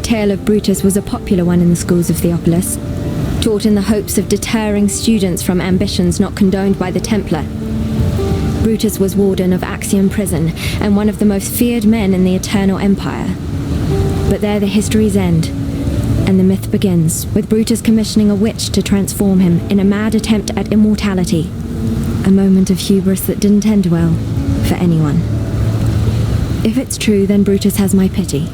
tale of Brutus was a popular one in the schools of Theopolis, taught in the hopes of deterring students from ambitions not condoned by the Templar. Brutus was warden of Axiom prison and one of the most feared men in the Eternal Empire. But there the histories end, and the myth begins, with Brutus commissioning a witch to transform him in a mad attempt at immortality. A moment of hubris that didn't end well for anyone. If it's true, then Brutus has my pity.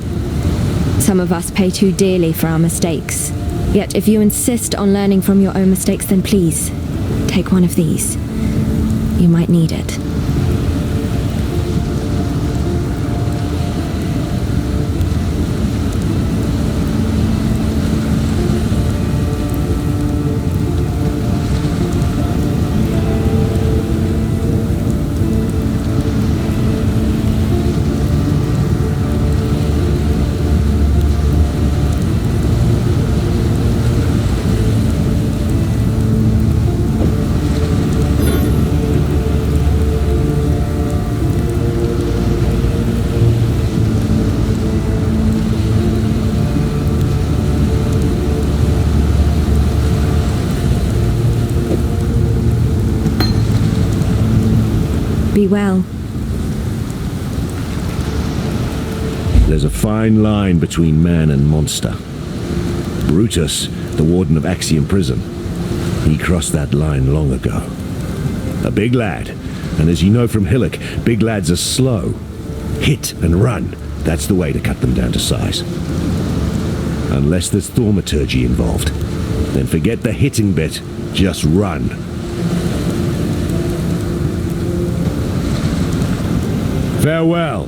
Some of us pay too dearly for our mistakes. Yet if you insist on learning from your own mistakes, then please, take one of these. You might need it. Be well. There's a fine line between man and monster. Brutus, the warden of Axiom prison, he crossed that line long ago. A big lad, and as you know from Hillock, big lads are slow. Hit and run, that's the way to cut them down to size. Unless there's thaumaturgy involved, then forget the hitting bit, just run. Farewell.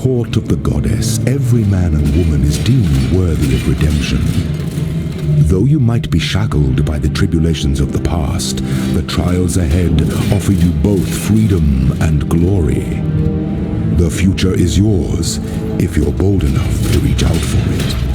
court of the goddess, every man and woman is deemed worthy of redemption. Though you might be shackled by the tribulations of the past, the trials ahead offer you both freedom and glory. The future is yours, if you're bold enough to reach out for it.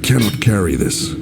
cannot carry this.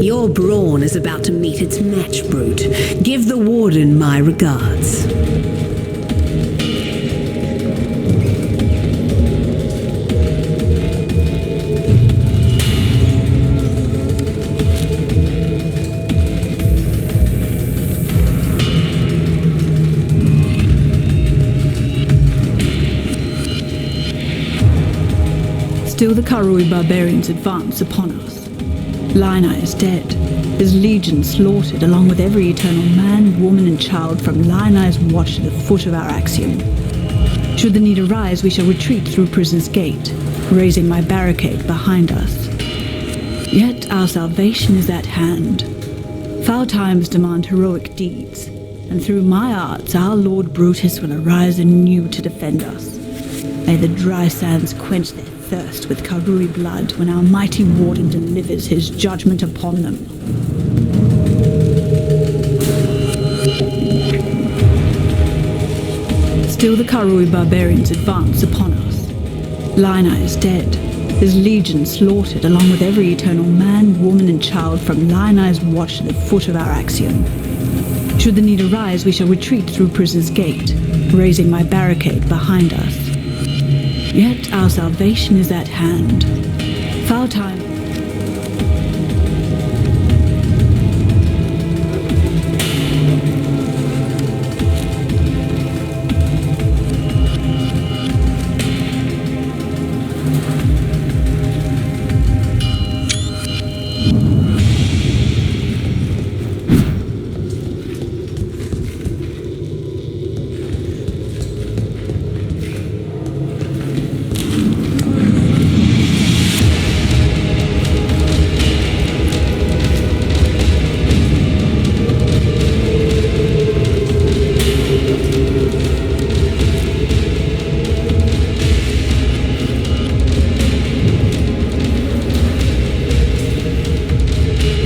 Your brawn is about to meet its match, Brute. Give the Warden my regards. Still the Karui barbarians advance upon us. Lina is dead, his legion slaughtered along with every eternal man, woman and child from Lina's watch to the foot of our axiom. Should the need arise, we shall retreat through Prison's Gate, raising my barricade behind us. Yet our salvation is at hand. Foul times demand heroic deeds, and through my arts our Lord Brutus will arise anew to defend us. May the dry sands quench their thirst with Karui blood when our mighty warden delivers his judgment upon them. Still the Karui barbarians advance upon us. Lina is dead, his legion slaughtered along with every eternal man, woman and child from Lina's watch to the foot of our axiom. Should the need arise, we shall retreat through Prison's Gate, raising my barricade behind us. Yet our salvation is at hand. Foul time.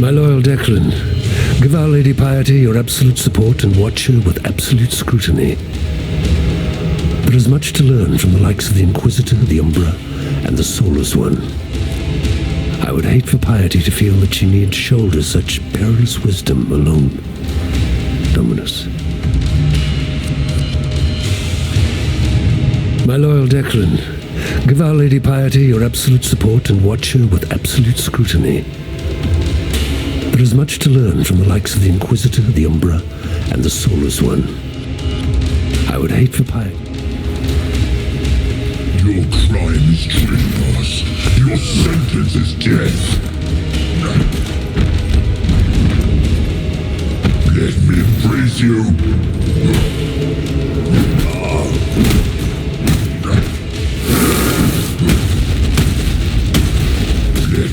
My loyal Declan, give Our Lady Piety your absolute support and watch her with absolute scrutiny. There is much to learn from the likes of the Inquisitor, the Umbra, and the Soulless One. I would hate for Piety to feel that she needs shoulder such perilous wisdom alone. Dominus. My loyal Declan, give Our Lady Piety your absolute support and watch her with absolute scrutiny. There is much to learn from the likes of the Inquisitor, the Umbra, and the Soulless One. I would hate for Piety. Your crime is trespass. Your sentence is death. Let me embrace you. Let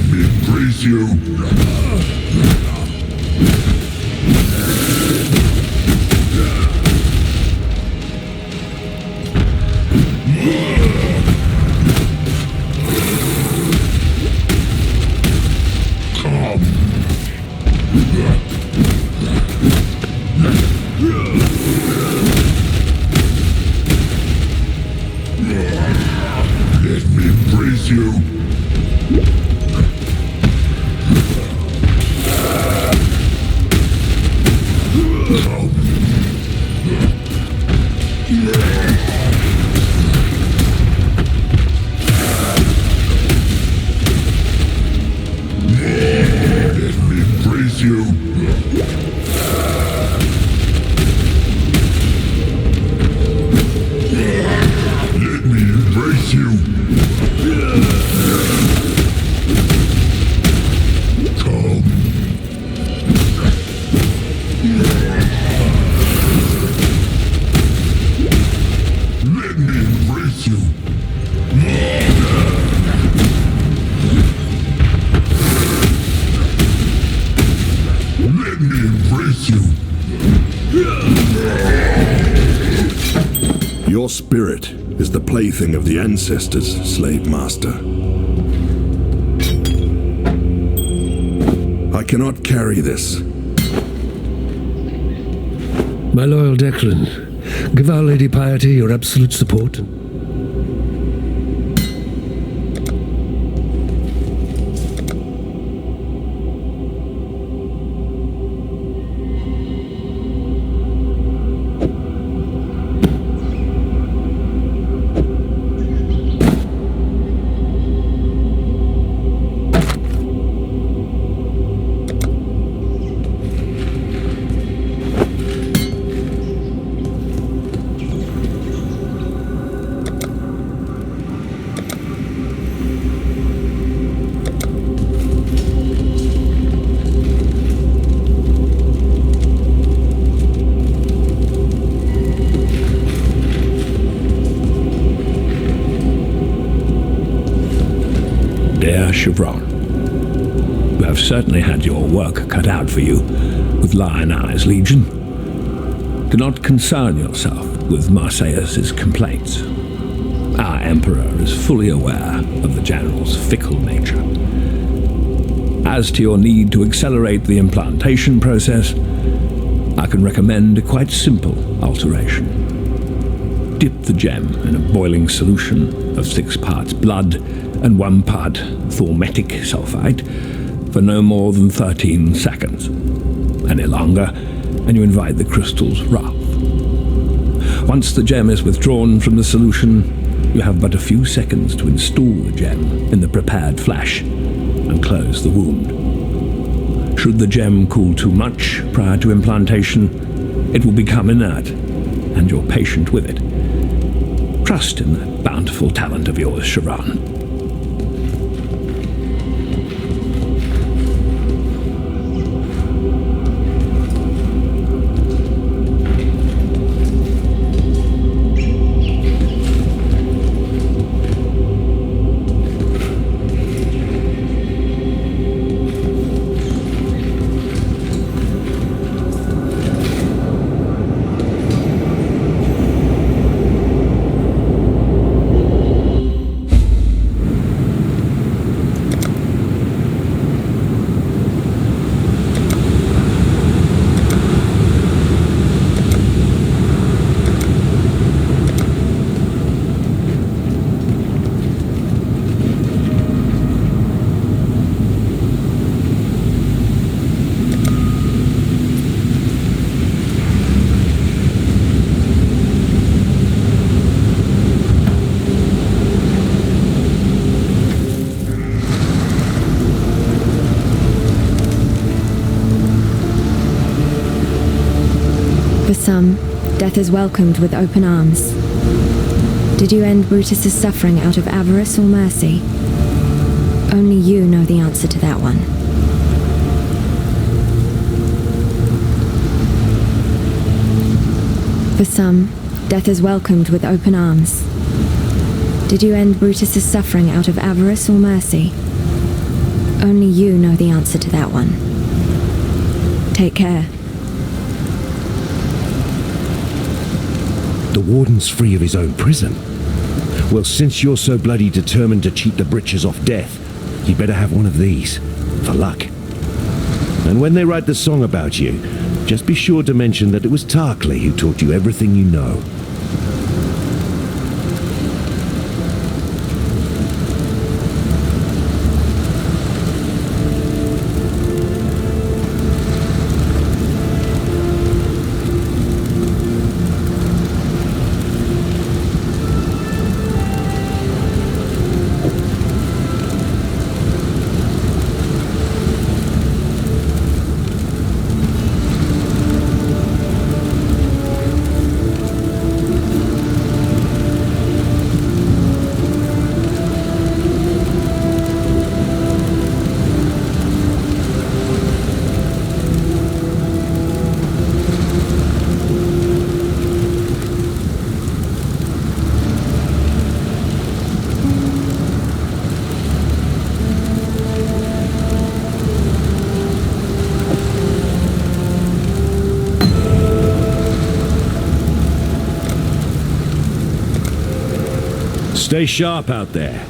me embrace you. Let me embrace you. Your spirit is the plaything of the ancestors, slave master. I cannot carry this. My loyal Declan, give Our Lady Piety your absolute support. Fair Chevron. You have certainly had your work cut out for you with Lion Eye's Legion. Do not concern yourself with Marseilles' complaints. Our Emperor is fully aware of the General's fickle nature. As to your need to accelerate the implantation process, I can recommend a quite simple alteration. Dip the gem in a boiling solution of 6 parts blood and 1 part thormetic sulfite for no more than 13 seconds. Any longer, and you invite the crystal's wrath. Once the gem is withdrawn from the solution, you have but a few seconds to install the gem in the prepared flesh and close the wound. Should the gem cool too much prior to implantation, it will become inert, and your patient with it. Trust in that bountiful talent of yours, Chevron. For some, death is welcomed with open arms. Did you end Brutus's suffering out of avarice or mercy? Only you know the answer to that one. For some, death is welcomed with open arms. Did you end Brutus's suffering out of avarice or mercy? Only you know the answer to that one. Take care. The Warden's free of his own prison. Well, since you're so bloody determined to cheat the britches off death, you better have one of these, for luck. And when they write the song about you, just be sure to mention that it was Tarkley who taught you everything you know. Stay sharp out there.